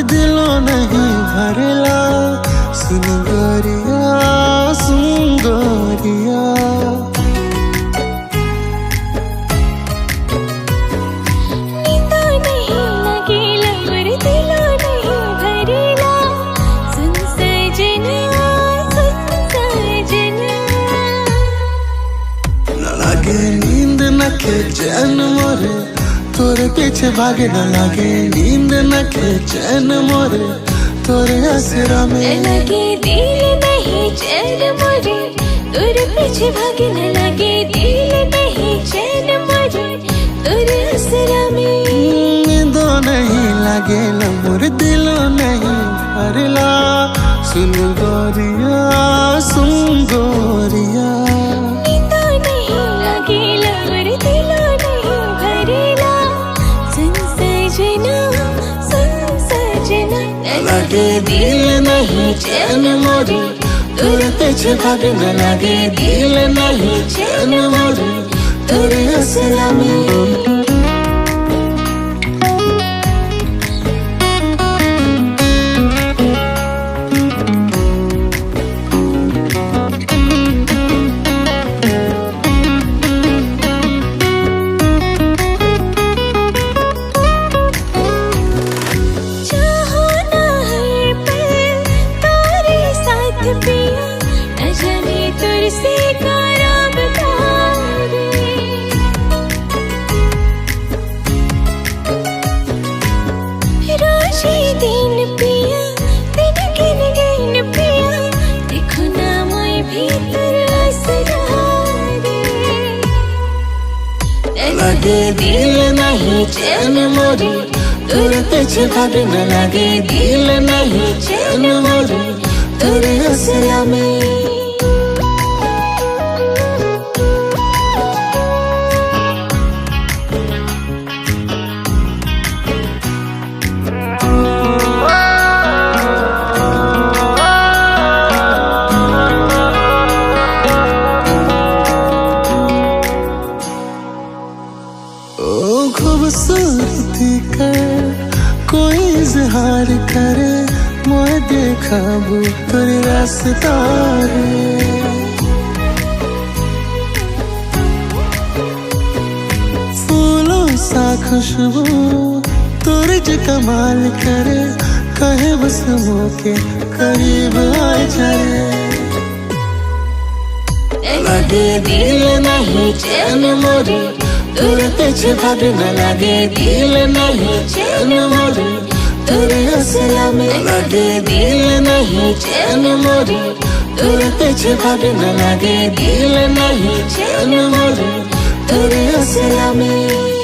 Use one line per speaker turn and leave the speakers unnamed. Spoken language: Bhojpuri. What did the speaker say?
दिलों नहीं भरला। सुन गोरिया सुन गोरिया, नींद न खे चैन मोरे, तोरे पीछे भागे न लगे। नींद न खे चैन मोरे, तोरे असरा में
लगे। दिल नहीं चैन मोरे, तोरे पीछे भागे न लगे। दिल नहीं चैन मोरे, तोरे असरा में।
नींदो नहीं लगे न मोरे, दिलो नहीं भरला। सुन गोरिया सुन गोरिया, लगे दिल नहीं चैन मोरे, तोरे पीछे भागे न लगे। दिल नहीं चैन मोरे, तोरे असरा में। लगे दिल नहीं चैन मोरे, तोरे पीछे भागे न लगे। दिल नहीं चैन मोरे, तोरे असरा में। खूबसूरती कर कोई इजहार करे, मोए देखा वो तेरे रास्ता रे। फूलों सा खुशबू तोरे जो कमाल करे, कहे बस मोके करीब आ जाए। लगे दिल नहीं चैन मोरे, तोरे पीछे भागे न लगे। दिल नहीं चैन मोरे, तोरे असरा में। लगे दिल नहीं चैन मोरे, तोरे पीछे भागे न लगे। दिल नहीं चैन मोरे, तोरे असरा में।